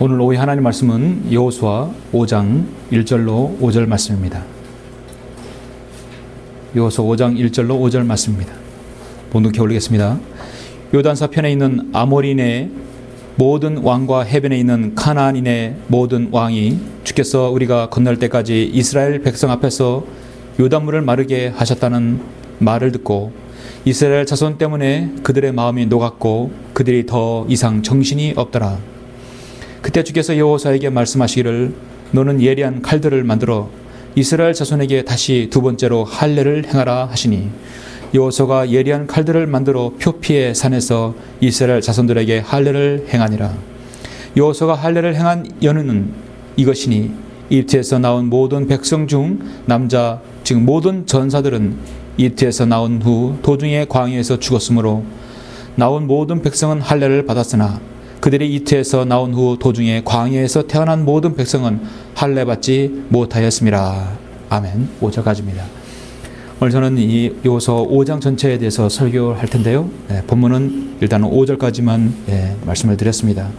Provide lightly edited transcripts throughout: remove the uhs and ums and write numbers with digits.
오늘 오후에 하나님 말씀은 여호수아 5장 1절로 5절 말씀입니다. 여호수아 5장 1절로 5절 말씀입니다. 본독해 올리겠습니다. 요단서 편에 있는 아모리인의 모든 왕과 해변에 있는 가나안인의 모든 왕이 주께서 우리가 건널 때까지 이스라엘 백성 앞에서 요단물을 마르게 하셨다는 말을 듣고 이스라엘 자손 때문에 그들의 마음이 녹았고 그들이 더 이상 정신이 없더라. 그때 주께서 여호수아에게 말씀하시기를 너는 예리한 칼들을 만들어 이스라엘 자손에게 다시 두 번째로 할례를 행하라 하시니 여호수아가 예리한 칼들을 만들어 표피의 산에서 이스라엘 자손들에게 할례를 행하니라. 여호수아가 할례를 행한 연유는 이것이니 이집트에서 나온 모든 백성 중 남자 즉 모든 전사들은 이집트에서 나온 후 도중에 광야에서 죽었으므로 나온 모든 백성은 할례를 받았으나 그들이 이집트에서 나온 후 도중에 광야에서 태어난 모든 백성은 할례 받지 못하였음이라. 아멘. 5절까지입니다. 오늘 저는 이 여호수아 5장 전체에 대해서 설교할 텐데요. 본문은 일단은 5절까지만 말씀을 드렸습니다.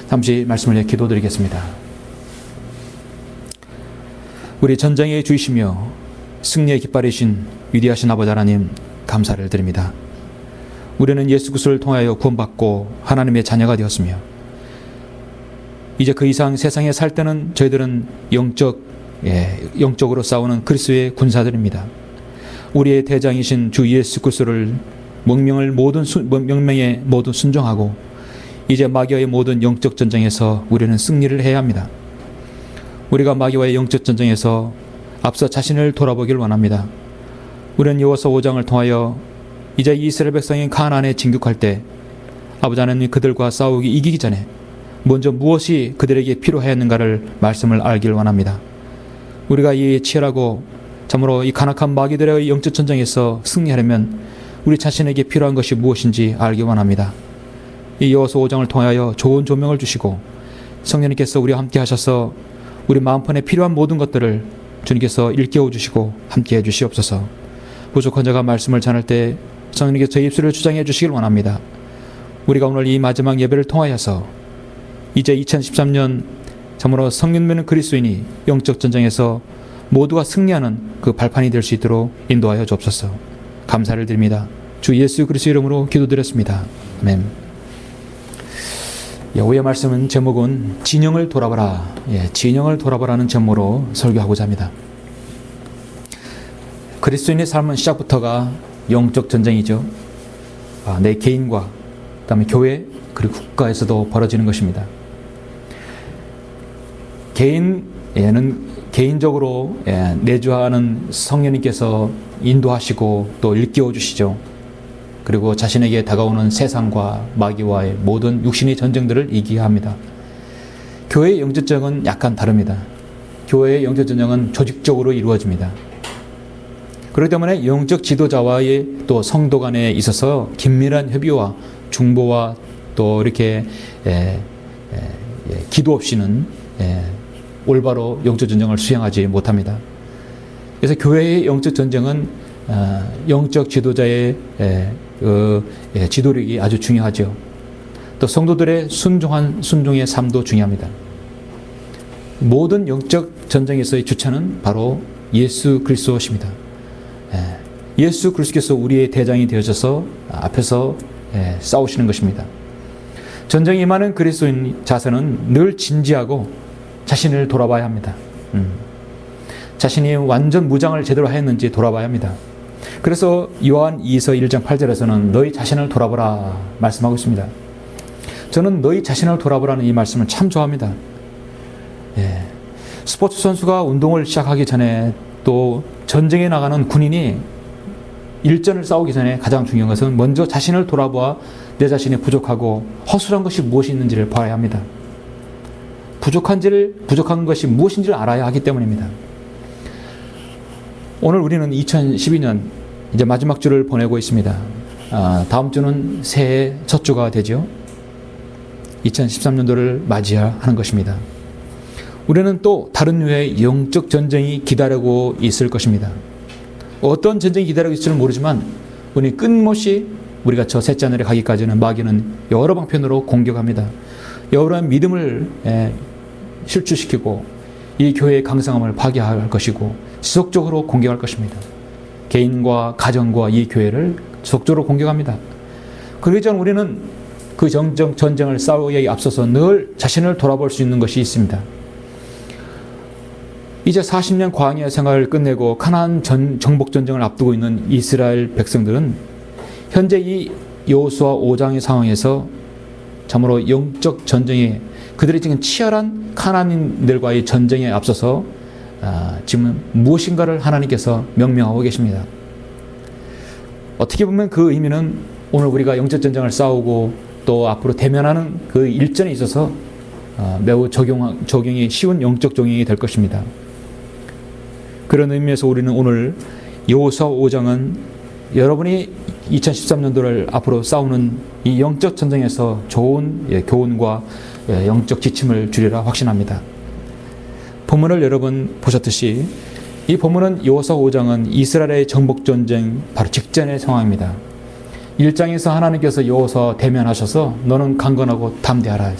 잠시 말씀을 위해 기도드리겠습니다. 우리 전쟁의 주이시며 승리의 깃발이신 위대하신 아버지 하나님 감사를 드립니다. 우리는 예수 그리스도를 통하여 구원받고 하나님의 자녀가 되었으며 이제 그 이상 세상에 살 때는 저희들은 영적으로 싸우는 그리스도의 군사들입니다. 우리의 대장이신 주 예수 그리스도를 명령에 모두 순종하고 이제 마귀와의 모든 영적 전쟁에서 우리는 승리를 해야 합니다. 우리가 마귀와의 영적 전쟁에서 앞서 자신을 돌아보길 원합니다. 우리는 여호수아 5장을 통하여 이제 이스라엘 백성이 가나안에 진격할 때 아버지 하나님 그들과 싸우기 이기기 전에 먼저 무엇이 그들에게 필요하였는가를 말씀을 알길 원합니다. 우리가 이 치열하고 참으로 이 간악한 마귀들의 영적 전쟁에서 승리하려면 우리 자신에게 필요한 것이 무엇인지 알기 원합니다. 이 여호수아 5장을 통하여 좋은 조명을 주시고 성령님께서 우리와 함께 하셔서 우리 마음판에 필요한 모든 것들을 주님께서 일깨워 주시고 함께 해 주시옵소서. 부족한 자가 말씀을 전할 때 성령님께서 저희 입술을 주장해 주시길 원합니다. 우리가 오늘 이 마지막 예배를 통하여서 이제 2013년 참으로 성령 믿는 그리스도인이 영적 전쟁에서 모두가 승리하는 그 발판이 될 수 있도록 인도하여 주옵소서. 감사를 드립니다. 주 예수 그리스도 이름으로 기도드렸습니다. 아멘. 오후의 말씀은 제목은 진영을 돌아보라. 진영을 돌아보라는 제목으로 설교하고자 합니다. 그리스도인의 삶은 시작부터가 영적 전쟁이죠. 내 개인과 그다음에 교회 그리고 국가에서도 벌어지는 것입니다. 개인에는 개인적으로 내주하는 성령님께서 인도하시고 또 일깨워 주시죠. 그리고 자신에게 다가오는 세상과 마귀와의 모든 육신의 전쟁들을 이기게 합니다. 교회의 영적 전쟁은 약간 다릅니다. 교회의 영적 전쟁은 조직적으로 이루어집니다. 그렇기 때문에 영적 지도자와의 또 성도 간에 있어서 긴밀한 협의와 중보와 또 이렇게 기도 없이는 올바로 영적 전쟁을 수행하지 못합니다. 그래서 교회의 영적 전쟁은 영적 지도자의 지도력이 아주 중요하죠. 또 성도들의 순종의 삶도 중요합니다. 모든 영적 전쟁에서의 주체는 바로 예수 그리스도십니다. 예수 그리스도께서 우리의 대장이 되어져서 앞에서 싸우시는 것입니다. 전쟁에 임하는 그리스도인 자세는 늘 진지하고 자신을 돌아봐야 합니다. 자신이 완전 무장을 제대로 하였는지 돌아봐야 합니다. 그래서 요한 2서 1장 8절에서는 너희 자신을 돌아보라 말씀하고 있습니다. 저는 너희 자신을 돌아보라는 이 말씀을 참 좋아합니다. 스포츠 선수가 운동을 시작하기 전에 또 전쟁에 나가는 군인이 일전을 싸우기 전에 가장 중요한 것은 먼저 자신을 돌아보아 내 자신이 부족하고 허술한 것이 무엇이 있는지를 봐야 합니다. 부족한 것이 무엇인지를 알아야 하기 때문입니다. 오늘 우리는 2012년 이제 마지막 주를 보내고 있습니다. 다음 주는 새해 첫 주가 되죠. 2013년도를 맞이하는 것입니다. 우리는 또 다른 류의 영적 전쟁이 기다리고 있을 것입니다. 어떤 전쟁이 기다리고 있을지는 모르지만 우리 끊임없이 우리가 저 셋째 하늘에 가기까지는 마귀는 여러 방편으로 공격합니다. 여러분의 믿음을 실추시키고 이 교회의 강성함을 파괴할 것이고 지속적으로 공격할 것입니다. 개인과 가정과 이 교회를 지속적으로 공격합니다. 그러기 전 우리는 그 전쟁을 싸우기에 앞서서 늘 자신을 돌아볼 수 있는 것이 있습니다. 이제 40년 광야 생활을 끝내고 가나안 정복 전쟁을 앞두고 있는 이스라엘 백성들은 현재 이 여호수아 5장의 상황에서 참으로 영적 전쟁에 그들이 지금 치열한 가나안인들과의 전쟁에 앞서서 지금 무엇인가를 하나님께서 명령하고 계십니다. 어떻게 보면 그 의미는 오늘 우리가 영적 전쟁을 싸우고 또 앞으로 대면하는 그 일전에 있어서 매우 적용이 쉬운 영적 적용이 될 것입니다. 그런 의미에서 우리는 오늘 여호수아 5장은 여러분이 2013년도를 앞으로 싸우는 이 영적 전쟁에서 좋은 교훈과 영적 지침을 주리라 확신합니다. 본문을 여러분 보셨듯이 이 본문은 여호수아 5장은 이스라엘의 정복 전쟁 바로 직전의 상황입니다. 1장에서 하나님께서 여호수아 대면하셔서 너는 강건하고 담대하라.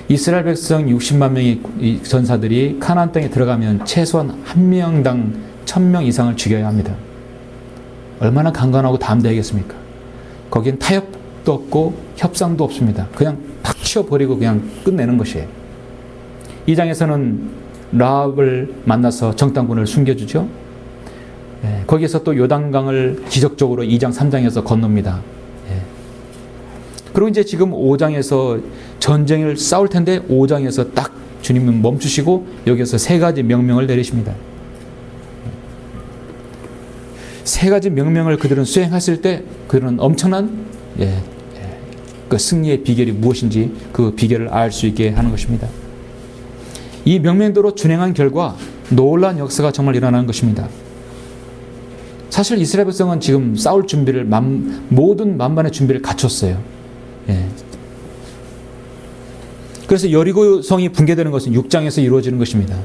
이스라엘 백성 60만 명의 전사들이 가나안 땅에 들어가면 최소한 한 명당 1000명 이상을 죽여야 합니다. 얼마나 강건하고 담대하겠습니까? 거긴 타협도 없고 협상도 없습니다. 그냥 탁 치워버리고 그냥 끝내는 것이에요. 2장에서는 라합을 만나서 정탐꾼을 숨겨주죠. 거기에서 또 요단강을 기적적으로 2장 3장에서 건넙니다. 그리고 이제 지금 5장에서 전쟁을 싸울 텐데 5장에서 딱 주님은 멈추시고 여기서 세 가지 명령을 내리십니다. 세 가지 명령을 그들은 수행했을 때 그들은 엄청난 그 승리의 비결이 무엇인지 그 비결을 알 수 있게 하는 것입니다. 이 명령대로 준행한 결과 놀라운 역사가 정말 일어나는 것입니다. 사실 이스라엘 백성은 지금 싸울 준비를 모든 만반의 준비를 갖췄어요. 그래서 여리고 성이 붕괴되는 것은 6장에서 이루어지는 것입니다.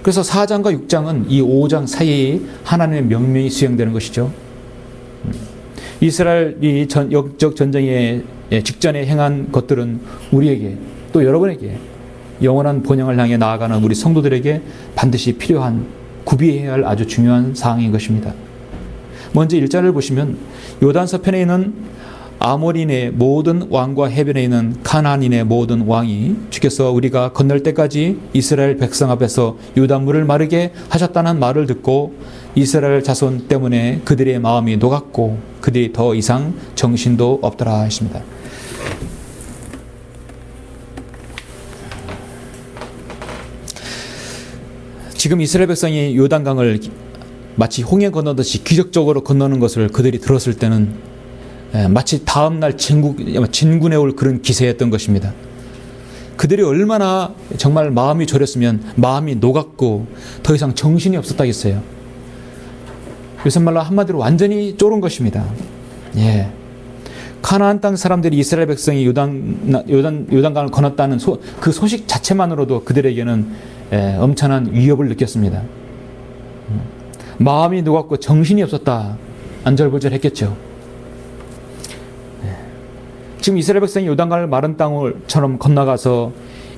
그래서 4장과 6장은 이 5장 사이에 하나님의 명령이 수행되는 것이죠. 이스라엘이 영적 전쟁의 직전에 행한 것들은 우리에게 또 여러분에게 영원한 본향을 향해 나아가는 우리 성도들에게 반드시 필요한 구비해야 할 아주 중요한 사항인 것입니다. 먼저 1절을 보시면 요단서편에 있는 아모리인의 모든 왕과 해변에 있는 가나안인의 모든 왕이 주께서 우리가 건널 때까지 이스라엘 백성 앞에서 요단물을 마르게 하셨다는 말을 듣고 이스라엘 자손 때문에 그들의 마음이 녹았고 그들이 더 이상 정신도 없더라 했습니다. 지금 이스라엘 백성이 요단강을 마치 홍해 건너듯이 기적적으로 건너는 것을 그들이 들었을 때는 마치 다음날 진군에 올 그런 기세였던 것입니다. 그들이 얼마나 정말 마음이 졸였으면 마음이 녹았고 더 이상 정신이 없었다겠어요. 요새 말로 한마디로 완전히 쫄은 것입니다. 가나안 땅 사람들이 이스라엘 백성이 요단강을 건넜다는 그 소식 자체만으로도 그들에게는 엄청난 위협을 느꼈습니다. 마음이 녹았고 정신이 없었다. 안절부절했겠죠. 지금 이스라엘 백성이 요단강을 마른 땅처럼 건너가서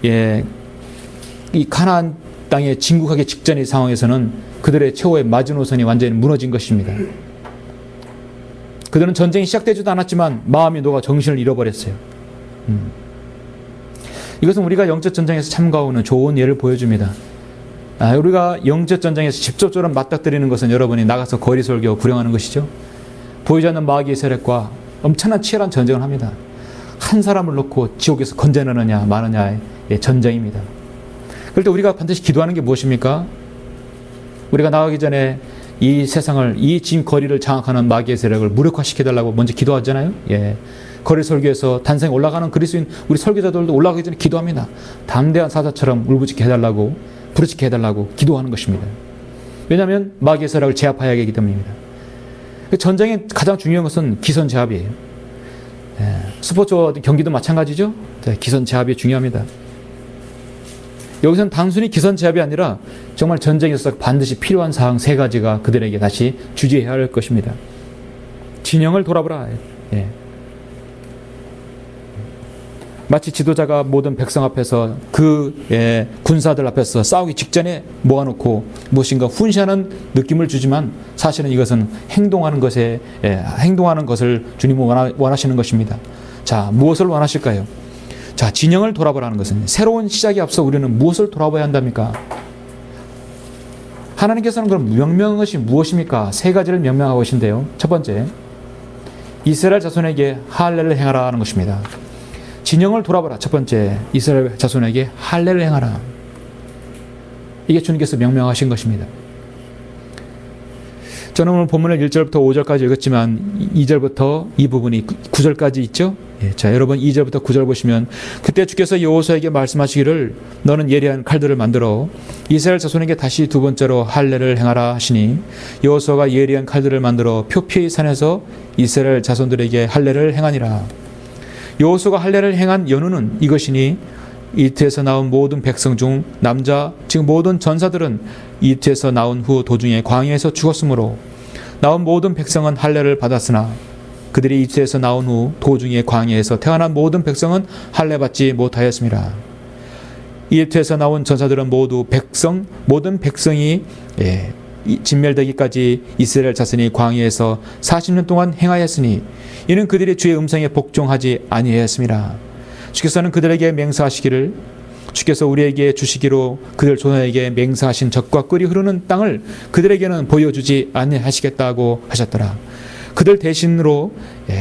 이 가나안 땅에 진국하기 직전의 상황에서는 그들의 최후의 마지노선이 완전히 무너진 것입니다. 그들은 전쟁이 시작되지도 않았지만 마음이 녹아 정신을 잃어버렸어요. 이것은 우리가 영적 전쟁에서 참가하는 좋은 예를 보여줍니다. 우리가 영적 전쟁에서 직접적으로 맞닥뜨리는 것은 여러분이 나가서 거리 설교 구령하는 것이죠. 보이지 않는 마귀의 세력과 엄청난 치열한 전쟁을 합니다. 한 사람을 놓고 지옥에서 건져내느냐 마느냐의 전쟁입니다. 그럴 때 우리가 반드시 기도하는 게 무엇입니까? 우리가 나가기 전에 이 세상을, 이 지금 거리를 장악하는 마귀의 세력을 무력화시켜달라고 먼저 기도하잖아요. 거리 설교에서 단상에 올라가는 그리스도인 우리 설교자들도 올라가기 전에 기도합니다. 담대한 사자처럼 울부짖게 해달라고, 부르짖게 해달라고 기도하는 것입니다. 왜냐하면 마귀의 세력을 제압해야 하기 때문입니다. 전쟁의 가장 중요한 것은 기선 제압이에요. 스포츠 경기도 마찬가지죠. 기선 제압이 중요합니다. 여기서는 단순히 기선 제압이 아니라 정말 전쟁에서 반드시 필요한 사항 세 가지가 그들에게 다시 주지해야 할 것입니다. 진영을 돌아보라. 마치 지도자가 모든 백성 앞에서 그 군사들 앞에서 싸우기 직전에 모아놓고 무엇인가 훈시하는 느낌을 주지만 사실은 이것은 행동하는 것을 주님은 원하시는 것입니다. 자, 무엇을 원하실까요? 자, 진영을 돌아보라는 것은 새로운 시작에 앞서 우리는 무엇을 돌아봐야 한답니까? 하나님께서는 그럼 명명한 것이 무엇입니까? 세 가지를 명명하고 계신데요. 첫 번째, 이스라엘 자손에게 할례를 행하라 하는 것입니다. 진영을 돌아보라. 첫 번째, 이스라엘 자손에게 할례를 행하라. 이게 주님께서 명명하신 것입니다. 저는 오늘 본문을 1절부터 5절까지 읽었지만 2절부터 이 부분이 9절까지 있죠. 자, 여러분 2절부터 9절 보시면 그때 주께서 여호수아에게 말씀하시기를 너는 예리한 칼들을 만들어 이스라엘 자손에게 다시 두 번째로 할례를 행하라 하시니 여호수아가 예리한 칼들을 만들어 표피의 산에서 이스라엘 자손들에게 할례를 행하니라. 여호수아가 할례를 행한 연후는 이것이니 이집트에서 나온 모든 백성 중 남자 즉 모든 전사들은 이집트에서 나온 후 도중에 광야에서 죽었으므로 나온 모든 백성은 할례를 받았으나 그들이 이집트에서 나온 후 도중에 광야에서 태어난 모든 백성은 할례 받지 못하였습니다. 이집트에서 나온 전사들은 모든 백성이 진멸되기까지 이스라엘 자손이 광야에서 40년 동안 행하였으니 이는 그들이 주의 음성에 복종하지 아니하였습니다. 주께서는 그들에게 맹세하시기를 주께서 우리에게 주시기로 그들 조상에게 맹세하신 젖과 꿀이 흐르는 땅을 그들에게는 보여주지 아니하시겠다고 하셨더라. 그들 대신으로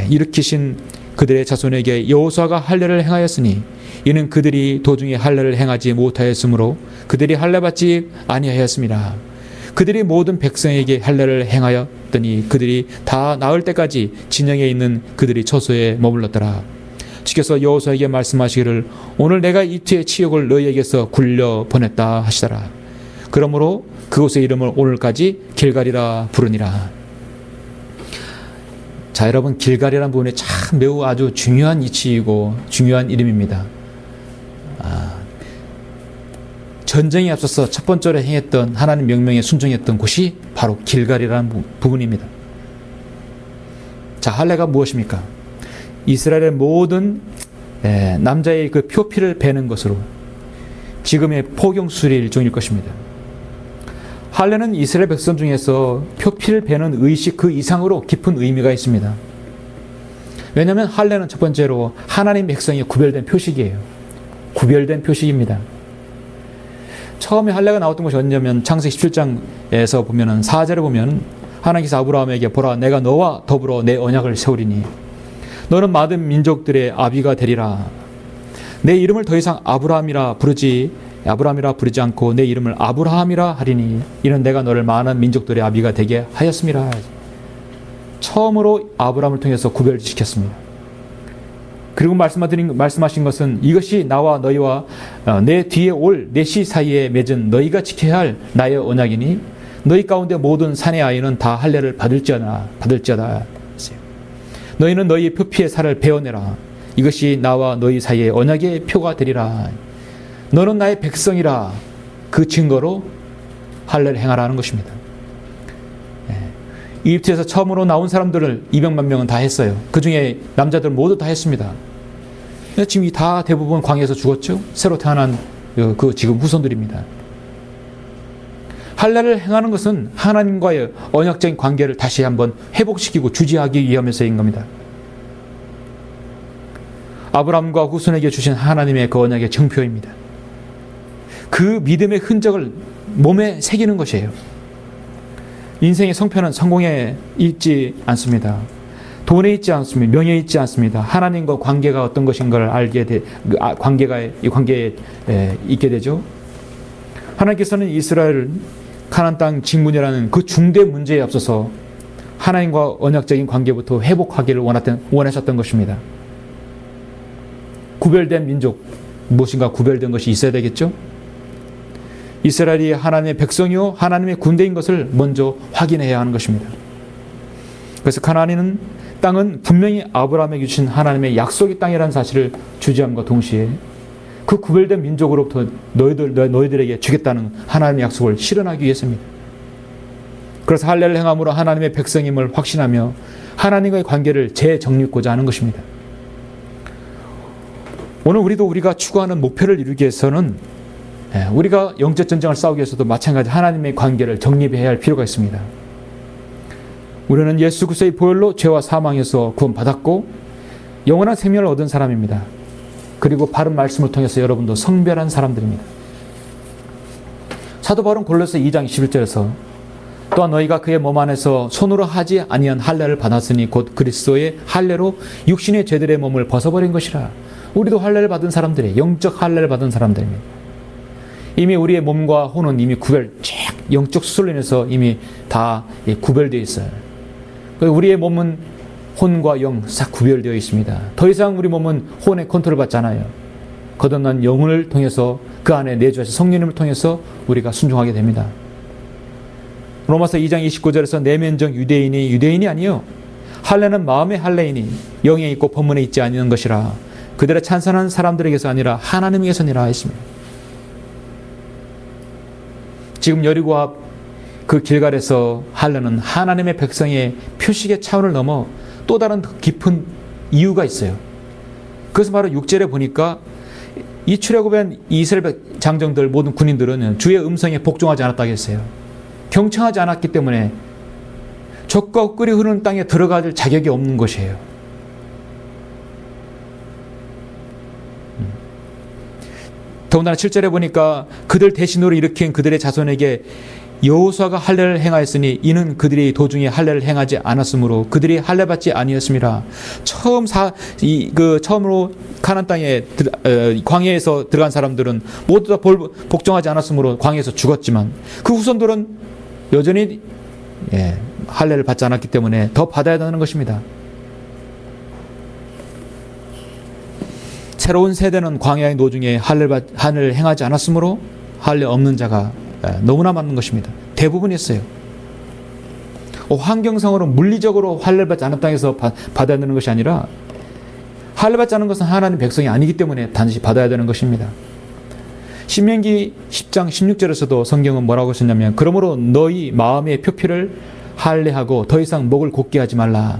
일으키신 그들의 자손에게 여호수아가 할례를 행하였으니 이는 그들이 도중에 할례를 행하지 못하였으므로 그들이 할례 받지 아니하였습니다. 그들이 모든 백성에게 할례를 행하였더니 그들이 다 나을 때까지 진영에 있는 그들이 처소에 머물렀더라. 주께서 여호수아에게 말씀하시기를 오늘 내가 이집트의 치욕을 너희에게서 굴려 보냈다 하시더라. 그러므로 그곳의 이름을 오늘까지 길갈이라 부르니라. 자, 여러분 길갈이라는 부분이 참 매우 아주 중요한 이치이고 중요한 이름입니다. 전쟁에 앞서서 첫 번째로 행했던 하나님 명령에 순종했던 곳이 바로 길갈이라는 부분입니다. 자, 할례가 무엇입니까? 이스라엘의 모든 남자의 그 표피를 베는 것으로 지금의 포경수의 일종일 것입니다. 할례는 이스라엘 백성 중에서 표피를 베는 의식 그 이상으로 깊은 의미가 있습니다. 왜냐하면 할례는 첫 번째로 하나님 백성이 구별된 표식이에요. 구별된 표식입니다. 처음에 할례가 나왔던 것이 언제냐면 창세기 17장에서 보면은 4절에 보면 하나님께서 아브라함에게 보라 내가 너와 더불어 내 언약을 세우리니 너는 많은 민족들의 아비가 되리라. 내 이름을 더 이상 아브라함이라 부르지 않고 내 이름을 아브라함이라 하리니 이는 내가 너를 많은 민족들의 아비가 되게 하였음이라. 처음으로 아브라함을 통해서 구별시켰습니다. 그리고 말씀하신 것은 이것이 나와 너희와 내 뒤에 올 내 시 사이에 맺은 너희가 지켜야 할 나의 언약이니 너희 가운데 모든 사내 아이는 다 할례를 받을지어다. 너희는 너희 표피의 살을 베어내라. 이것이 나와 너희 사이에 언약의 표가 되리라. 너는 나의 백성이라. 그 증거로 할례를 행하라는 것입니다. 이집트에서 처음으로 나온 사람들을 200만 명은 다 했어요. 그 중에 남자들 모두 다 했습니다. 지금 다 대부분 광야에서 죽었죠. 새로 태어난 그 지금 후손들입니다. 할례를 행하는 것은 하나님과의 언약적인 관계를 다시 한번 회복시키고 주지하기 위함에서인 겁니다. 아브라함과 후손에게 주신 하나님의 그 언약의 증표입니다. 그 믿음의 흔적을 몸에 새기는 것이에요. 인생의 성패는 성공에 있지 않습니다. 돈에 있지 않습니다. 명예에 있지 않습니다. 하나님과 관계가 어떤 것인가를 관계에 있게 되죠. 하나님께서는 이스라엘 가나안 땅 직문이라는 그 중대 문제에 앞서서 하나님과 언약적인 관계부터 회복하기를 원하셨던 것입니다. 구별된 민족, 무엇인가 구별된 것이 있어야 되겠죠? 이스라엘이 하나님의 백성이요 하나님의 군대인 것을 먼저 확인해야 하는 것입니다. 그래서 가나안 땅은 분명히 아브라함에게 주신 하나님의 약속의 땅이라는 사실을 주지함과 동시에 그 구별된 민족으로부터 너희들에게 주겠다는 하나님의 약속을 실현하기 위해서입니다. 그래서 할례를 행함으로 하나님의 백성임을 확신하며 하나님과의 관계를 재정립고자 하는 것입니다. 오늘 우리가 추구하는 목표를 이루기 위해서는 우리가 영적 전쟁을 싸우기 위해서도 마찬가지 하나님의 관계를 정립해야 할 필요가 있습니다. 우리는 예수 그리스도의 보혈로 죄와 사망에서 구원받았고 영원한 생명을 얻은 사람입니다. 그리고 바른 말씀을 통해서 여러분도 성별한 사람들입니다. 사도 바울은 골로새 2장 21절에서 또한 너희가 그의 몸 안에서 손으로 하지 아니한 할례를 받았으니 곧 그리스도의 할례로 육신의 죄들의 몸을 벗어버린 것이라. 우리도 할례를 받은 사람들이에요. 영적 할례를 받은 사람들입니다. 이미 우리의 몸과 혼은 이미 영적 수술로 인해서 이미 다 구별되어 있어요. 우리의 몸은 혼과 영 싹 구별되어 있습니다. 더 이상 우리 몸은 혼의 컨트롤 받지 않아요. 거듭난 영을 통해서 그 안에 내주하신 성령님을 통해서 우리가 순종하게 됩니다. 로마서 2장 29절에서 내면적 유대인이 유대인이 아니요 할례는 마음의 할례이니 영에 있고 법문에 있지 아니하는 것이라. 그들의 찬선한 사람들에게서 아니라 하나님에게서니라 했습니다. 지금 여리고 앞 그 길갈에서 할례는 하나님의 백성의 표식의 차원을 넘어 또 다른 깊은 이유가 있어요. 그래서 바로 6절에 보니까 이 출애굽한 이스라엘 장정들 모든 군인들은 주의 음성에 복종하지 않았다고 했어요. 경청하지 않았기 때문에 적과 끓이 흐르는 땅에 들어갈 자격이 없는 것이에요. 더군다나 7절에 보니까 그들 대신으로 일으킨 그들의 자손에게 여호수아가 할례를 행하였으니 이는 그들이 도중에 할례를 행하지 않았으므로 그들이 할례 받지 아니었음이라. 처음으로 가나안 땅에 광야에서 들어간 사람들은 모두 다 복종하지 않았으므로 광야에서 죽었지만 그 후손들은 여전히 할례를 받지 않았기 때문에 더 받아야 되는 것입니다. 새로운 세대는 광야의 노중에 할례를 행하지 않았으므로 할례 없는 자가 너무나 많은 것입니다. 대부분이었어요. 환경상으로 물리적으로 할례를 받지 않은 땅에서 받아야 되는 것이 아니라 할례 받지 않은 것은 하나님 백성이 아니기 때문에 단지 받아야 되는 것입니다. 신명기 10장 16절에서도 성경은 뭐라고 썼냐면 그러므로 너희 마음의 표피를 할례하고 더 이상 목을 곧게 하지 말라.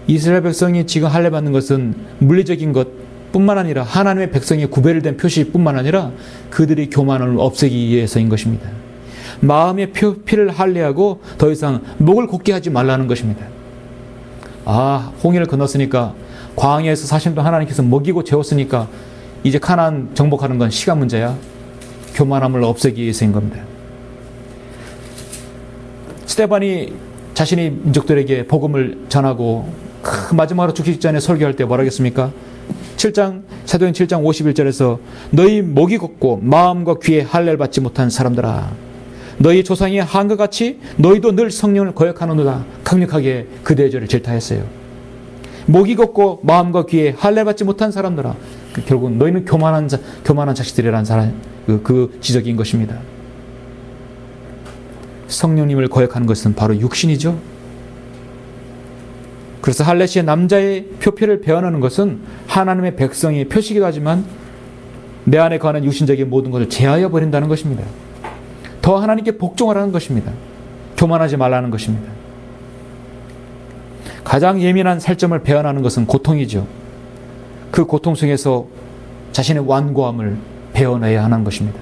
이스라엘 백성이 지금 할례 받는 것은 물리적인 것 뿐만 아니라 하나님의 백성이 구별된 표시뿐만 아니라 그들의 교만을 없애기 위해서인 것입니다. 마음의 표피를 할례하고 더 이상 목을 곧게 하지 말라는 것입니다. 홍해를 건넜으니까 광야에서 40년 동안 하나님께서 먹이고 재웠으니까 이제 가나안 정복하는 건 시간 문제야. 교만함을 없애기 위해서인 겁니다. 스데반이 자신의 민족들에게 복음을 전하고 마지막으로 죽기 직전에 설교할 때 뭐라 했습니까? 사도행 7장 51절에서 너희 목이 곱고 마음과 귀에 할례를 받지 못한 사람들아 너희 조상이 한 것 같이 너희도 늘 성령을 거역하노라. 강력하게 그 대절을 질타했어요. 목이 곱고 마음과 귀에 할례 받지 못한 사람들아. 결국 너희는 교만한 자식들이라는 그 지적인 것입니다. 성령님을 거역하는 것은 바로 육신이죠. 그래서 할례 시에 남자의 표피를 배워나는 것은 하나님의 백성의 표시이기도 하지만 내 안에 관한 육신적인 모든 것을 제하여 버린다는 것입니다. 더 하나님께 복종하라는 것입니다. 교만하지 말라는 것입니다. 가장 예민한 살점을 배워나는 것은 고통이죠. 그 고통 속에서 자신의 완고함을 배워내야 하는 것입니다.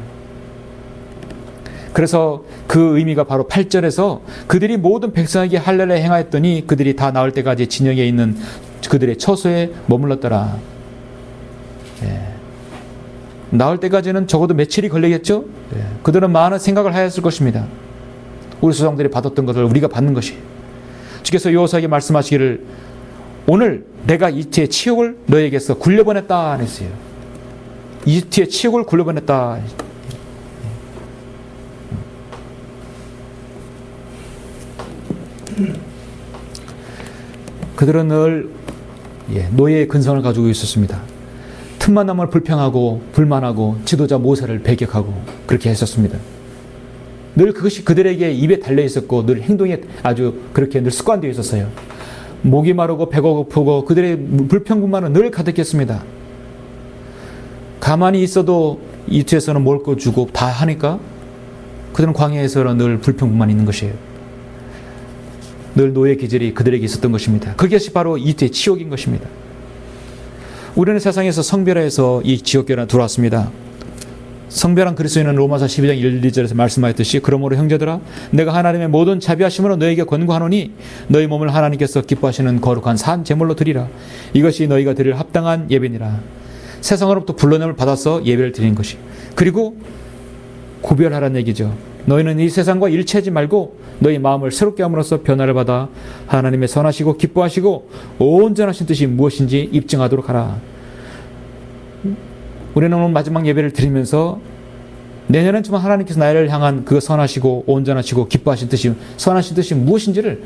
그래서 그 의미가 바로 8절에서 그들이 모든 백성에게 할례를 행하였더니 그들이 다 나올 때까지 진영에 있는 그들의 처소에 머물렀더라. 나올 때까지는 적어도 며칠이 걸리겠죠? 그들은 많은 생각을 하였을 것입니다. 우리 조상들이 받았던 것을 우리가 받는 것이. 주께서 여호수아에게 말씀하시기를 오늘 내가 이집트의 치욕을 너에게서 굴려보냈다 했어요. 이집트의 치욕을 굴려보냈다. 그들은 늘 노예의 근성을 가지고 있었습니다. 틈만 나면 불평하고 불만하고 지도자 모세를 배격하고 그렇게 했었습니다. 늘 그것이 그들에게 입에 달려 있었고 늘 행동에 아주 그렇게 늘 습관되어 있었어요. 목이 마르고 배가 고프고 그들의 불평분만은 늘 가득했습니다. 가만히 있어도 이집트에서는 먹을 거 주고 다 하니까 그들은 광야에서는 늘 불평분만 있는 것이에요. 늘 노예 기질이 그들에게 있었던 것입니다. 그것이 바로 이집트의 치욕인 것입니다. 우리는 세상에서 성별해서 이 지옥계로 들어왔습니다. 성별한 그리스도인은 로마서 12장 1, 2절에서 말씀하였듯이 그러므로 형제들아 내가 하나님의 모든 자비하심으로 너에게 권고하노니 너희 몸을 하나님께서 기뻐하시는 거룩한 산 제물로 드리라. 이것이 너희가 드릴 합당한 예배니라. 세상으로부터 불러냄을 받아서 예배를 드리는 것이. 그리고 구별하라는 얘기죠. 너희는 이 세상과 일치하지 말고 너희 마음을 새롭게 함으로써 변화를 받아 하나님의 선하시고 기뻐하시고 온전하신 뜻이 무엇인지 입증하도록 하라. 우리는 오늘 마지막 예배를 드리면서 내년엔 정말 하나님께서 나를 향한 그 선하시고 온전하시고 기뻐하신 뜻이, 선하신 뜻이 무엇인지를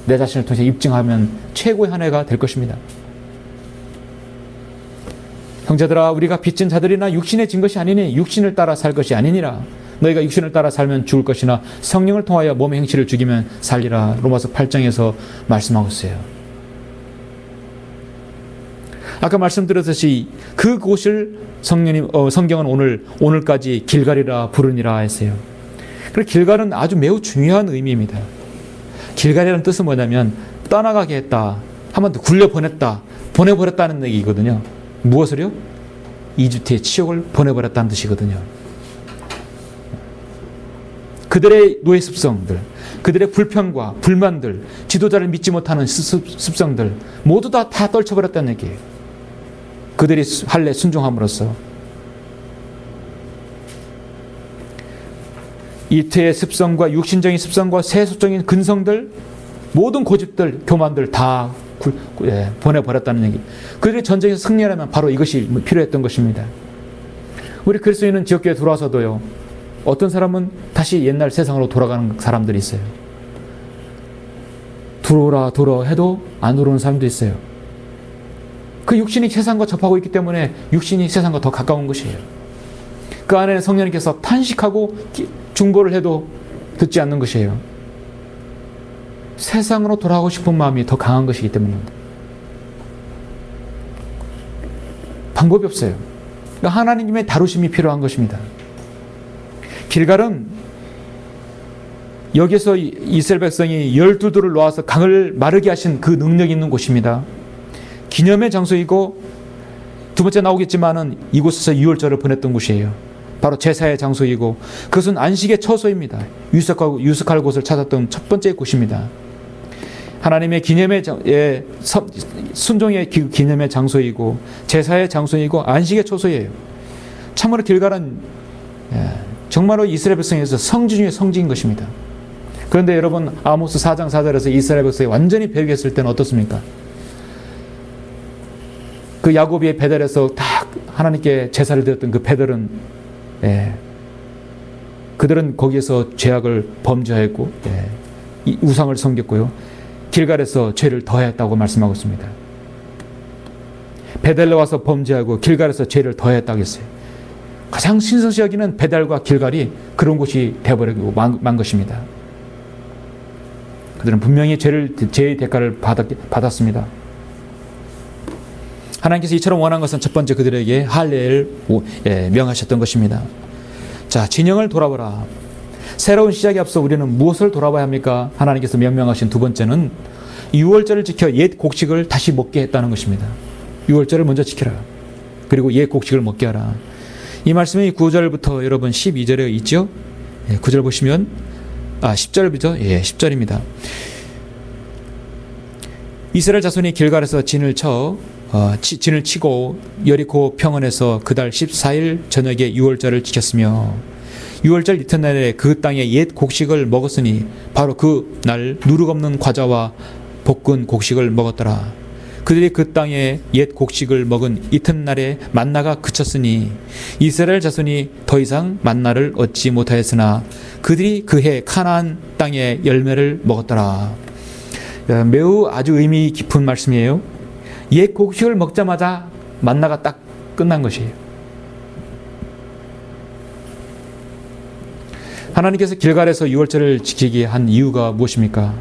내 자신을 통해서 입증하면 최고의 한 해가 될 것입니다. 형제들아 우리가 빚진 자들이나 육신에 진 것이 아니니 육신을 따라 살 것이 아니니라. 너희가 육신을 따라 살면 죽을 것이나 성령을 통하여 몸의 행실을 죽이면 살리라. 로마서 8장에서 말씀하고 있어요. 아까 말씀드렸듯이 그곳을 성경은 오늘까지 길갈이라 부르니라 했어요. 그리고 길갈은 아주 매우 중요한 의미입니다. 길갈이라는 뜻은 뭐냐면 떠나가게 했다, 한번 더 굴려보냈다, 보내버렸다는 얘기거든요. 무엇을요? 이집트의 치욕을 보내버렸다는 뜻이거든요. 그들의 노예 습성들, 그들의 불평과 불만들, 지도자를 믿지 못하는 습성들 모두 다 떨쳐버렸다는 얘기예요. 그들이 할례 순종함으로써 이태의 습성과 육신적인 습성과 세속적인 근성들, 모든 고집들, 교만들 다 보내버렸다는 얘기. 그들이 전쟁에서 승리하려면 바로 이것이 필요했던 것입니다. 우리 그리스도인은 지옥교회에 들어와서도요, 어떤 사람은 다시 옛날 세상으로 돌아가는 사람들이 있어요. 들어오라 해도 안 들어오는 사람도 있어요. 그 육신이 세상과 접하고 있기 때문에 육신이 세상과 더 가까운 것이에요. 그 안에는 성령님께서 탄식하고 중보를 해도 듣지 않는 것이에요. 세상으로 돌아가고 싶은 마음이 더 강한 것이기 때문입니다. 방법이 없어요. 그러니까 하나님의 다루심이 필요한 것입니다. 길갈은 여기서 이스라엘 백성이 12돌을 놓아서 강을 마르게 하신 그 능력이 있는 곳입니다. 기념의 장소이고 두 번째 나오겠지만은 이곳에서 유월절을 보냈던 곳이에요. 바로 제사의 장소이고 그것은 안식의 처소입니다. 유숙할 곳을 찾았던 첫 번째 곳입니다. 하나님의 기념의 순종의 기념의 장소이고 제사의 장소이고 안식의 처소예요. 참으로 길갈은 정말로 이스라엘 백성에서 성지 중에 성지인 것입니다. 그런데 여러분 아모스 4장 4절에서 이스라엘 백성이 완전히 배교했을 때는 어떻습니까? 그 야곱이 베델에서 딱 하나님께 제사를 드렸던 그 베델은 그들은 거기에서 죄악을 범죄했고 우상을 섬겼고요. 길갈에서 죄를 더했다고 말씀하고 있습니다. 베델에 와서 범죄하고 길갈에서 죄를 더했다고 했어요. 가장 신성시 여기는 베델과 길갈이 그런 곳이 되어버리고 만 것입니다. 그들은 분명히 죄의 대가를 받았습니다. 하나님께서 이처럼 원한 것은 첫 번째 그들에게 할례를 명하셨던 것입니다. 자, 진영을 돌아보라. 새로운 시작에 앞서 우리는 무엇을 돌아봐야 합니까? 하나님께서 명명하신 두 번째는 유월절을 지켜 옛 곡식을 다시 먹게 했다는 것입니다. 유월절을 먼저 지켜라. 그리고 옛 곡식을 먹게 하라. 이 말씀이 9절부터 여러분 12절에 있죠? 9절 보시면 10절이죠? 10절입니다. 이스라엘 자손이 길갈에서 진을 치고 여리코 평원에서 그달 14일 저녁에 유월절을 지켰으며 유월절 이튿날에 그 땅에 옛 곡식을 먹었으니 바로 그 날 누룩 없는 과자와 볶은 곡식을 먹었더라. 그들이 그 땅에 옛 곡식을 먹은 이튿날에 만나가 그쳤으니 이스라엘 자손이 더 이상 만나를 얻지 못하였으나 그들이 그해 가나안 땅의 열매를 먹었더라. 매우 아주 의미 깊은 말씀이에요. 옛 곡식을 먹자마자 만나가 딱 끝난 것이에요. 하나님께서 길갈에서 유월절을 지키게 한 이유가 무엇입니까?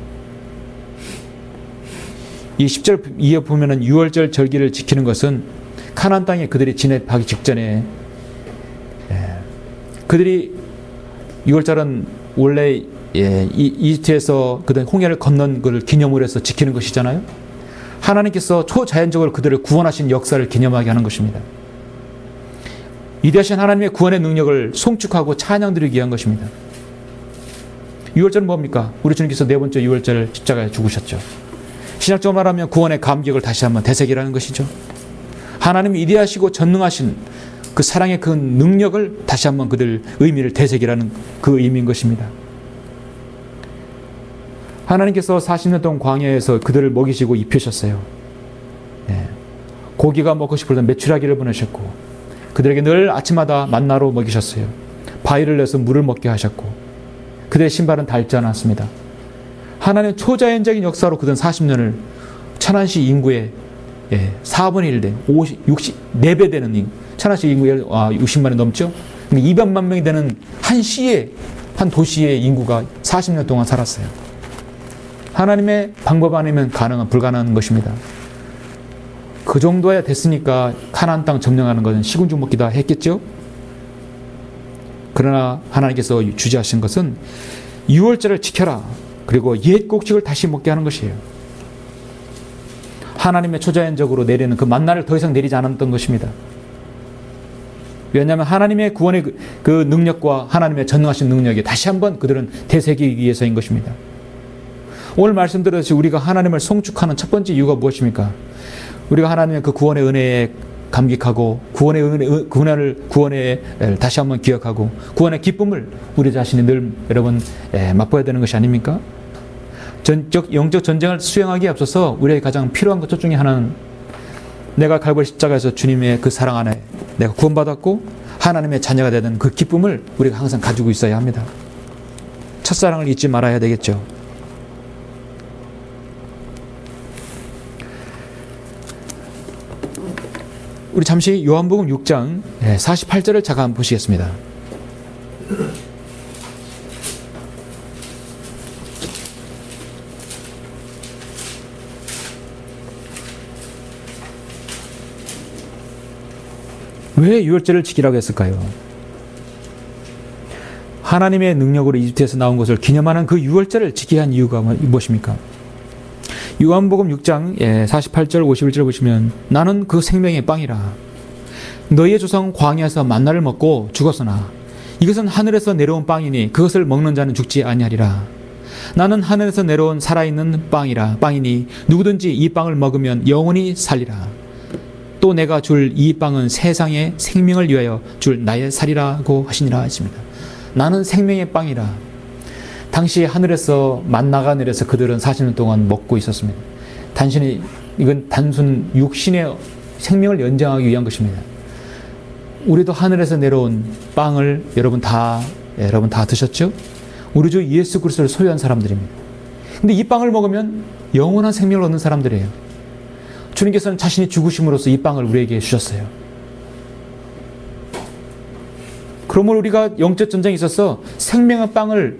이 10절 이해 보면은 유월절 절기를 지키는 것은 가나안 땅에 그들이 진입하기 직전에 그들이 유월절은 원래 이집트에서 그들 홍해를 건넌 것을 기념으로 해서 지키는 것이잖아요. 하나님께서 초자연적으로 그들을 구원하신 역사를 기념하게 하는 것입니다. 위대하신 하나님의 구원의 능력을 송축하고 찬양드리기 위한 것입니다. 유월절은 뭡니까? 우리 주님께서 네 번째 유월절 십자가에 죽으셨죠. 신약적으로 말하면 구원의 감격을 다시 한번 되새기라는 것이죠. 하나님이 위대하시고 전능하신 그 사랑의 그 능력을 다시 한번 그들 의미를 되새기라는 그 의미인 것입니다. 하나님께서 40년 동안 광야에서 그들을 먹이시고 입히셨어요. 네. 고기가 먹고 싶을 때 메추라기를 보내셨고 그들에게 늘 아침마다 만나로 먹이셨어요. 바위를 내서 물을 먹게 하셨고 그들의 신발은 닳지 않았습니다. 하나님의 초자연적인 역사로 그들은 40년을 천안시 인구의 4분의 1 된 4배 되는 천안시 인구의 60만이 넘죠. 200만 명이 되는 한 도시의 인구가 40년 동안 살았어요. 하나님의 방법 아니면 불가능한 것입니다. 그 정도야 됐으니까 가나안 땅 점령하는 것은 시군죽 먹기다 했겠죠. 그러나 하나님께서 주재하신 것은 유월절을 지켜라. 그리고 옛 곡식을 다시 먹게 하는 것이에요. 하나님의 초자연적으로 내리는 그 만나를 더 이상 내리지 않았던 것입니다. 왜냐하면 하나님의 구원의 그 능력과 하나님의 전능하신 능력에 다시 한번 그들은 되새기기 위해서인 것입니다. 오늘 말씀드렸듯이 우리가 하나님을 송축하는 첫 번째 이유가 무엇입니까? 우리가 하나님의 그 구원의 은혜에 감격하고 구원의 다시 한번 기억하고 구원의 기쁨을 우리 자신이 늘 여러분 맛보아야 되는 것이 아닙니까? 영적 전쟁을 수행하기에 앞서서 우리에게 가장 필요한 것 중에 하나는 내가 갈보리 십자가에서 주님의 그 사랑 안에 내가 구원받았고 하나님의 자녀가 되는 그 기쁨을 우리가 항상 가지고 있어야 합니다. 첫사랑을 잊지 말아야 되겠죠. 우리 잠시 요한복음 6장 48절을 잠깐 보시겠습니다. 왜 유월절을 지키라고 했을까요? 하나님의 능력으로 이집트에서 나온 것을 기념하는 그 유월절을 지키게 한 이유가 무엇입니까? 요한복음 6장 48절 51절 보시면 나는 그 생명의 빵이라 너희의 조상은 광야에서 만나를 먹고 죽었으나 이것은 하늘에서 내려온 빵이니 그것을 먹는 자는 죽지 아니하리라. 나는 하늘에서 내려온 살아있는 빵이니 누구든지 이 빵을 먹으면 영원히 살리라. 또 내가 줄 이 빵은 세상의 생명을 위하여 줄 나의 살이라고 하시니라 하십니다. 나는 생명의 빵이라. 당시 하늘에서 만나가 내려서 그들은 40년 동안 먹고 있었습니다. 이건 단순 육신의 생명을 연장하기 위한 것입니다. 우리도 하늘에서 내려온 빵을 여러분 다 드셨죠? 우리 주 예수 그리스도를 소유한 사람들입니다. 근데 이 빵을 먹으면 영원한 생명을 얻는 사람들이에요. 주님께서는 자신이 죽으심으로써 이 빵을 우리에게 주셨어요. 그러므로 우리가 영적 전쟁에 있어서 생명의 빵을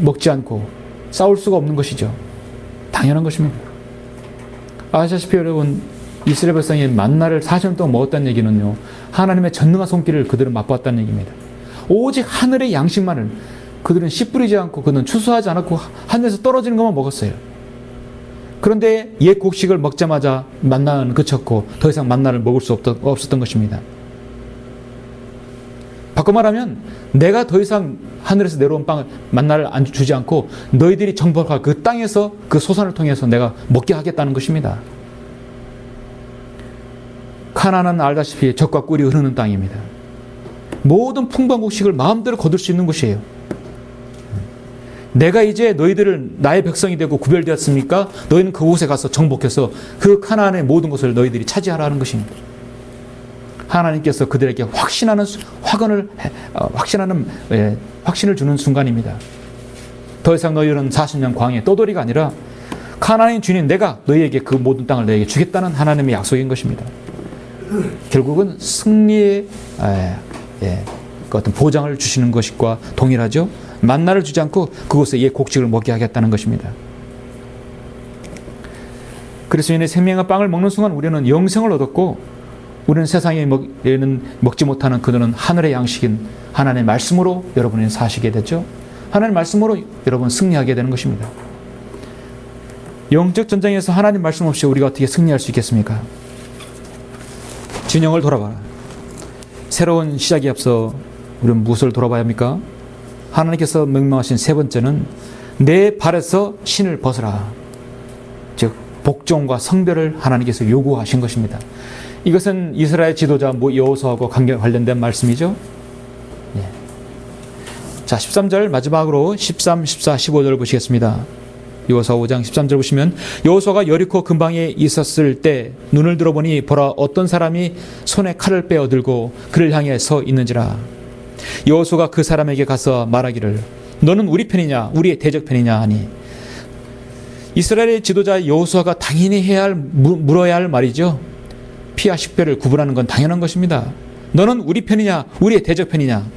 먹지 않고 싸울 수가 없는 것이죠. 당연한 것입니다. 아시다시피 여러분 이스라엘 백성이 만나를 40년 동안 먹었다는 얘기는요, 하나님의 전능한 손길을 그들은 맛보았다는 얘기입니다. 오직 하늘의 양식만을 그들은 씨 뿌리지 않고 그들은 추수하지 않았고 하늘에서 떨어지는 것만 먹었어요. 그런데 옛 곡식을 먹자마자 만나는 그쳤고 더 이상 만나를 먹을 수 없었던 것입니다. 바꿔 말하면 내가 더 이상 하늘에서 내려온 빵을 만나를 주지 않고 너희들이 정복할 그 땅에서 그 소산을 통해서 내가 먹게 하겠다는 것입니다. 가나안은 알다시피 젖과 꿀이 흐르는 땅입니다. 모든 풍부한 곡식을 마음대로 거둘 수 있는 곳이에요. 내가 이제 너희들을 나의 백성이 되고 구별되었습니까? 너희는 그곳에 가서 정복해서 그 가나안의 모든 것을 너희들이 차지하라는 것입니다. 하나님께서 그들에게 확신을 주는 순간입니다. 더 이상 너희는 40년 광야의 떠돌이가 아니라 가나안의 주인 내가 너희에게 그 모든 땅을 너희에게 주겠다는 하나님의 약속인 것입니다. 결국은 승리의 그 어떤 보장을 주시는 것과 동일하죠. 만나를 주지 않고 그곳에 옛 곡식을 먹게 하겠다는 것입니다. 그래서 이제 생명의 빵을 먹는 순간 우리는 영생을 얻었고, 우리는 세상에 먹지 못하는 그들은 하늘의 양식인 하나님의 말씀으로 여러분이 사시게 됐죠. 하나님의 말씀으로 여러분 승리하게 되는 것입니다. 영적 전쟁에서 하나님 말씀 없이 우리가 어떻게 승리할 수 있겠습니까? 진영을 돌아봐라. 새로운 시작에 앞서 우리는 무엇을 돌아봐야 합니까? 하나님께서 명령하신 세 번째는 내 발에서 신을 벗으라. 즉 복종과 성별을 하나님께서 요구하신 것입니다. 이것은 이스라엘 지도자 여호수아하고 관련된 말씀이죠. 예. 자, 13절 마지막으로 13, 14, 15절 보시겠습니다. 여호수아 5장 13절 보시면 여호수아가 여리코 근방에 있었을 때 눈을 들어보니 보라 어떤 사람이 손에 칼을 빼어 들고 그를 향해 서 있는지라. 여호수아가 그 사람에게 가서 말하기를 너는 우리 편이냐 우리의 대적 편이냐 하니 이스라엘의 지도자 여호수아가 당연히 물어야 할 말이죠. 피와 식별을 구분하는 건 당연한 것입니다. 너는 우리 편이냐 우리의 대적 편이냐.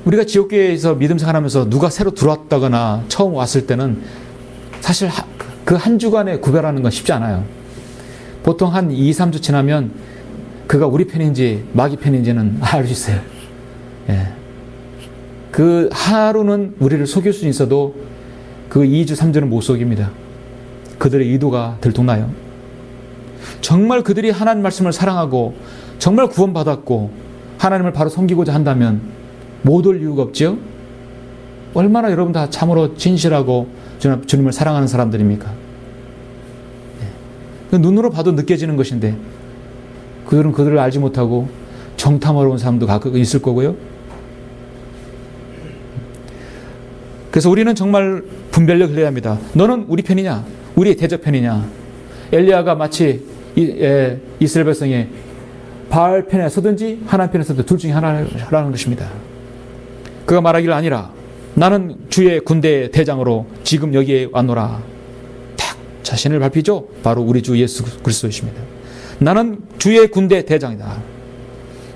우리가 지옥교회에서 믿음 생활하면서 누가 새로 들어왔다거나 처음 왔을 때는 사실 그 한 주간에 구별하는 건 쉽지 않아요. 보통 한 2, 3주 지나면 그가 우리 편인지 마귀 편인지는 알 수 있어요. 예. 그 하루는 우리를 속일 수 있어도 그 2주, 3주는 못 속입니다. 그들의 의도가 들통나요. 정말 그들이 하나님 말씀을 사랑하고 정말 구원받았고 하나님을 바로 섬기고자 한다면 못 올 이유가 없지요? 얼마나 여러분 다 참으로 진실하고 주님을 사랑하는 사람들입니까? 네. 눈으로 봐도 느껴지는 것인데 그들은 그들을 알지 못하고 정탐하러 온 사람도 가끔 있을 거고요. 그래서 우리는 정말 분별력을 해야 합니다. 너는 우리 편이냐? 우리의 대적 편이냐? 엘리야가 마치 이스라엘 백성의 바알 편에 서든지 하나님 편에 서든지 둘 중에 하나라는 것입니다. 그가 말하기를 아니라 나는 주의 군대 대장으로 지금 여기에 왔노라. 딱 자신을 밝히죠. 바로 우리 주 예수 그리스도이십니다. 나는 주의 군대 대장이다.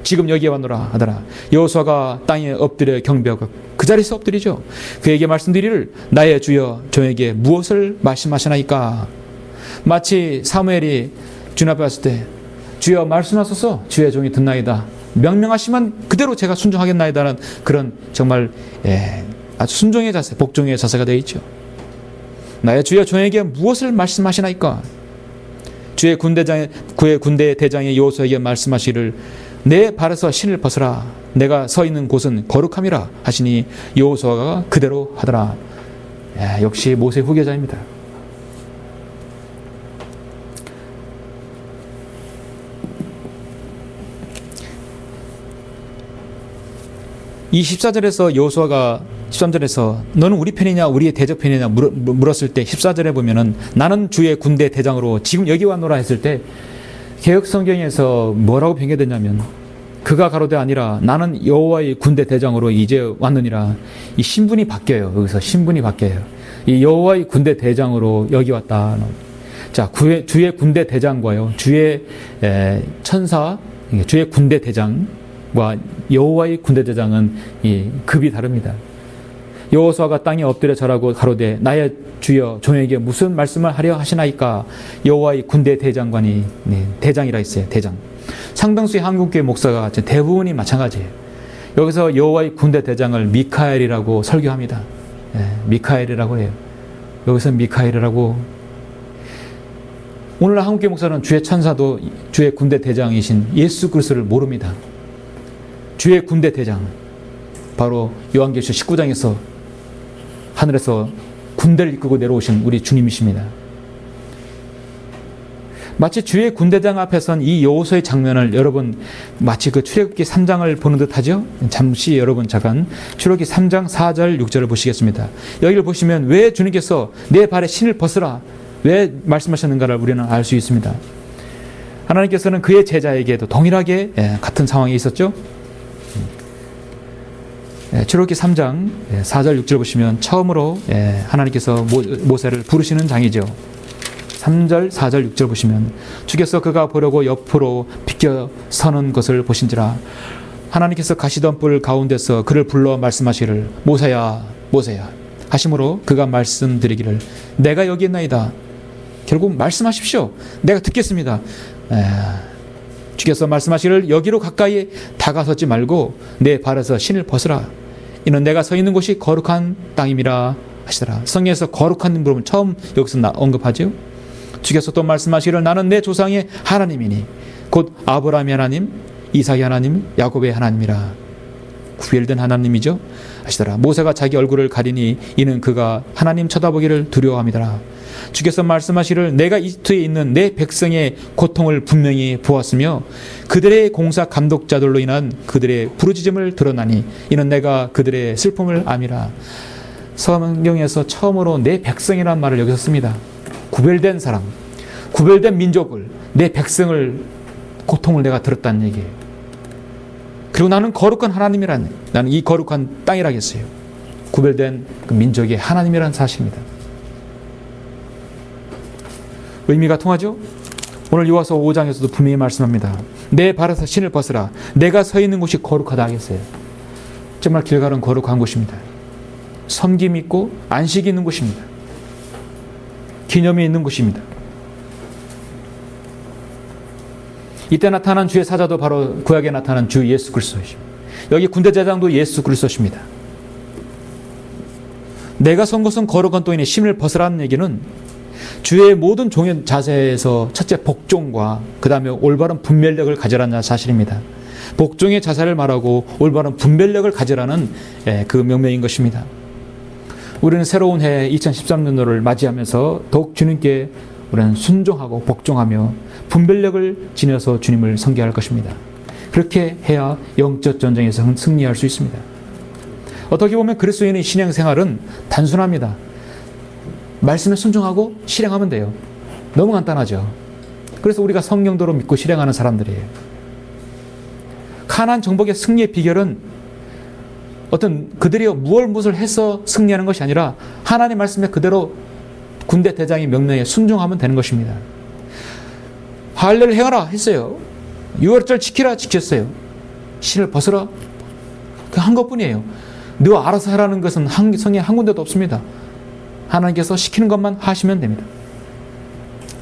지금 여기에 왔노라 하더라. 여호수아가 땅에 엎드려 경배하고 그 자리에서 엎드리죠. 그에게 말씀드리를 나의 주여 저에게 무엇을 말씀하시나이까. 마치 사무엘이 주님 앞에 왔을 때 주여 말씀하소서 주의 종이 듣나이다. 명령하시면 그대로 제가 순종하겠나이다는 그런 정말 아주 순종의 자세, 복종의 자세가 되어 있죠. 나의 주여 저에게 무엇을 말씀하시나이까. 주의 군대 대장의 여호수아에게 말씀하시기를 내 발에서 신을 벗으라. 내가 서 있는 곳은 거룩함이라 하시니 여호수아가 그대로 하더라. 역시 모세 후계자입니다. 이 14절에서 여호수아가 13절에서 너는 우리 편이냐 우리의 대적 편이냐 물었을 때 14절에 보면은 나는 주의 군대 대장으로 지금 여기 왔노라 했을 때 개역 성경에서 뭐라고 변경됐냐면 그가 가로되 아니라 나는 여호와의 군대 대장으로 이제 왔느니라. 이 신분이 바뀌어요. 여기서 신분이 바뀌어요. 이 여호와의 군대 대장으로 여기 왔다. 자, 주의 군대 대장과요. 주의 천사, 주의 군대 대장과 여호와의 군대 대장은 이 급이 다릅니다. 여호수아가 땅에 엎드려 절하고 가로되 나의 주여 종에게 무슨 말씀을 하려 하시나이까. 여호와의 군대 대장관이 대장이라 했어요. 대장. 상당수의 한국교회 목사가 대부분이 마찬가지예요. 여기서 여호와의 군대 대장을 미카엘이라고 설교합니다. 미카엘이라고 해요. 여기서 미카엘이라고. 오늘날 한국교회 목사는 주의 천사도 주의 군대 대장이신 예수 그리스도를 모릅니다. 주의 군대 대장, 바로 요한계시록 19장에서 하늘에서 군대를 이끌고 내려오신 우리 주님이십니다. 마치 주의 군대장 앞에 선 이 여호수아의 장면을 여러분 마치 그 출애굽기 3장을 보는 듯 하죠? 잠시 여러분 잠깐 출애굽기 3장 4절 6절을 보시겠습니다. 여기를 보시면 왜 주님께서 내 발에 신을 벗으라 왜 말씀하셨는가를 우리는 알 수 있습니다. 하나님께서는 그의 제자에게도 동일하게 같은 상황이 있었죠. 출애굽기 3장 4절 6절 보시면 처음으로 하나님께서 모세를 부르시는 장이죠. 3절 4절 6절 보시면 주께서 그가 보려고 옆으로 비켜 서는 것을 보신지라. 하나님께서 가시던 뿔 가운데서 그를 불러 말씀하시기를 모세야 모세야 하심으로 그가 말씀드리기를 내가 여기 있나이다. 결국 말씀하십시오. 내가 듣겠습니다. 주께서 말씀하시기를 여기로 가까이 다가서지 말고 내 발에서 신을 벗으라. 이는 내가 서 있는 곳이 거룩한 땅임이라 하시더라. 성경에서 거룩한 부분을 처음 여기서 언급하죠. 주께서 또 말씀하시기를 나는 내 조상의 하나님이니 곧 아브라함의 하나님, 이삭의 하나님, 야곱의 하나님이라. 구별된 하나님이죠 하시더라. 모세가 자기 얼굴을 가리니 이는 그가 하나님 쳐다보기를 두려워함이더라. 주께서 말씀하시기를 내가 이집트에 있는 내 백성의 고통을 분명히 보았으며 그들의 공사 감독자들로 인한 그들의 부르짖음을 들었나니 이는 내가 그들의 슬픔을 암이라. 성경에서 처음으로 내 백성이라는 말을 여기서 씁니다. 구별된 사람, 구별된 민족을, 내 백성을 고통을 내가 들었다는 얘기예요. 그리고 나는 거룩한 하나님이라는, 나는 이 거룩한 땅이라겠어요. 구별된 그 민족의 하나님이라는 사실입니다. 의미가 통하죠? 오늘 요한서 5장에서도 분명히 말씀합니다. 내 발에서 신을 벗으라. 내가 서 있는 곳이 거룩하다 하겠어요. 정말 길갈은 거룩한 곳입니다. 섬김이 있고 안식이 있는 곳입니다. 기념이 있는 곳입니다. 이때 나타난 주의 사자도 바로 구약에 나타난 주 예수 그리스도이십니다. 여기 군대대장도 예수 그리스도십니다. 내가 선 곳은 거룩한 땅이니 신을 벗으라는 얘기는 주의 모든 종의 자세에서 첫째 복종과 그 다음에 올바른 분별력을 가져라는 사실입니다. 복종의 자세를 말하고 올바른 분별력을 가져라는 그 명령인 것입니다. 우리는 새로운 해 2013년도를 맞이하면서 더욱 주님께 우리는 순종하고 복종하며 분별력을 지녀서 주님을 섬겨야 할 것입니다. 그렇게 해야 영적 전쟁에서 승리할 수 있습니다. 어떻게 보면 그리스도인의 신앙생활은 단순합니다. 말씀에 순종하고 실행하면 돼요. 너무 간단하죠. 그래서 우리가 성령도로 믿고 실행하는 사람들이에요. 가나안 정복의 승리의 비결은 어떤 그들이 무엇을 해서 승리하는 것이 아니라 하나님 말씀에 그대로 군대 대장의 명령에 순종하면 되는 것입니다. 할례를 행하라 했어요. 유월절 지키라 지켰어요. 신을 벗으라 그 한 것뿐이에요. 너 알아서 하라는 것은 성경에 한 군데도 없습니다. 하나님께서 시키는 것만 하시면 됩니다.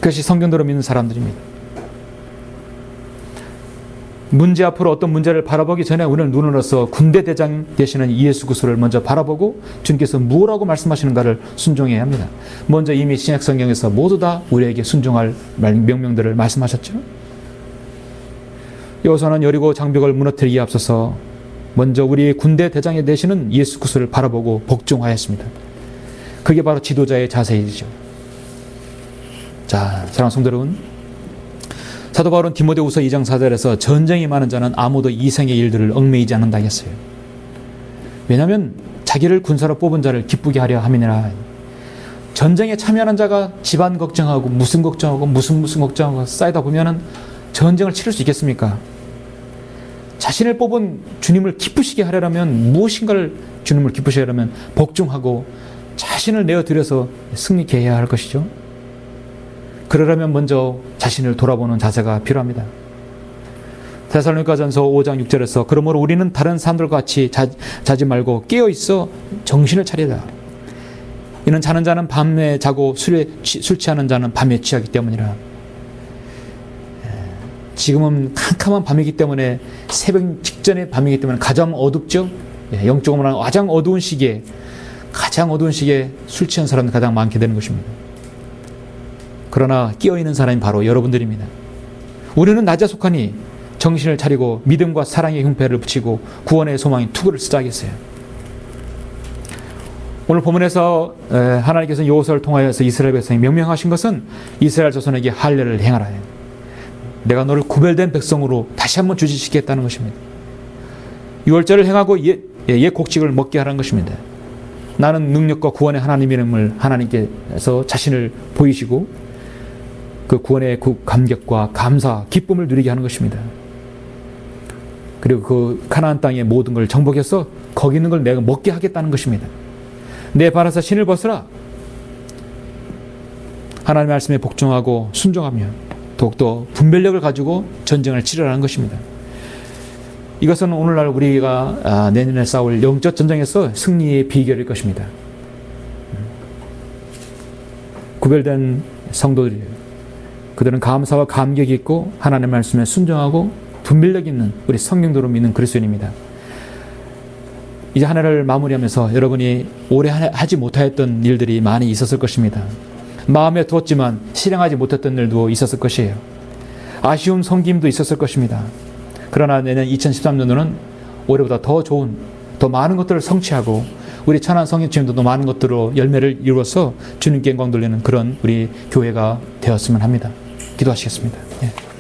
그것이 성경대로 믿는 사람들입니다. 문제 앞으로 어떤 문제를 바라보기 전에 오늘 눈으로서 군대 대장 되시는 예수 그리스도를 먼저 바라보고 주님께서 무엇라고 말씀하시는가를 순종해야 합니다. 먼저 이미 신약 성경에서 모두 다 우리에게 순종할 명령들을 말씀하셨죠. 여호수아는 여리고 장벽을 무너뜨리기에 앞서서 먼저 우리 군대 대장이 되시는 예수 그리스도를 바라보고 복종하였습니다. 그게 바로 지도자의 자세이죠. 자, 사랑하는 성도 여러분, 사도 바울은 디모데후서 2장 4절에서 전쟁이 많은 자는 아무도 이생의 일들을 얽매이지 않는다 했어요. 왜냐하면 자기를 군사로 뽑은 자를 기쁘게 하려 함이니라. 전쟁에 참여하는 자가 집안 걱정하고 무슨 걱정하고 무슨 걱정하고 쌓이다 보면은 전쟁을 치를 수 있겠습니까? 자신을 뽑은 주님을 기쁘시게 하려면 무엇인가를 주님을 기쁘시게 하려면 복종하고 자신을 내어드려서 승리케 해야 할 것이죠. 그러려면 먼저 자신을 돌아보는 자세가 필요합니다. 데살로니가전서 5장 6절에서 그러므로 우리는 다른 사람들과 같이 자지 말고 깨어있어 정신을 차리라. 이는 자는 자는 밤에 자고 술 취하는 자는 밤에 취하기 때문이라. 지금은 캄캄한 밤이기 때문에 새벽 직전의 밤이기 때문에 가장 어둡죠. 영적으로 말하면 가장 어두운 시기에 술 취한 사람이 가장 많게 되는 것입니다. 그러나 깨어있는 사람이 바로 여러분들입니다. 우리는 낮에 속하니 정신을 차리고 믿음과 사랑의 흉패를 붙이고 구원의 소망인 투구를 쓰자겠어요. 오늘 본문에서 하나님께서 여호수아를 통하여서 이스라엘 백성이 명령하신 것은 이스라엘 자손에게 할례를 행하라. 내가 너를 구별된 백성으로 다시 한번 주지시키겠다는 것입니다. 유월절을 행하고 옛 곡식을 먹게 하라는 것입니다. 나는 능력과 구원의 하나님임을 하나님께서 자신을 보이시고 그 구원의 그 감격과 감사, 기쁨을 누리게 하는 것입니다. 그리고 그 가나안 땅의 모든 걸 정복해서 거기 있는 걸 내가 먹게 하겠다는 것입니다. 내 발에서 신을 벗으라. 하나님의 말씀에 복종하고 순종하며 더욱더 분별력을 가지고 전쟁을 치르라는 것입니다. 이것은 오늘날 우리가 내년에 싸울 영적 전쟁에서 승리의 비결일 것입니다. 구별된 성도들이에요. 그들은 감사와 감격이 있고 하나님의 말씀에 순종하고 분별력 있는 우리 성경대로 믿는 그리스도인입니다. 이제 한 해를 마무리하면서 여러분이 올해 하지 못하였던 일들이 많이 있었을 것입니다. 마음에 두었지만 실행하지 못했던 일도 있었을 것이에요. 아쉬운 섬김도 있었을 것입니다. 그러나 내년 2013년도는 올해보다 더 좋은, 더 많은 것들을 성취하고 우리 천안 성경체험도 더 많은 것들로 열매를 이루어서 주님께 영광 돌리는 그런 우리 교회가 되었으면 합니다. 기도하시겠습니다. 예.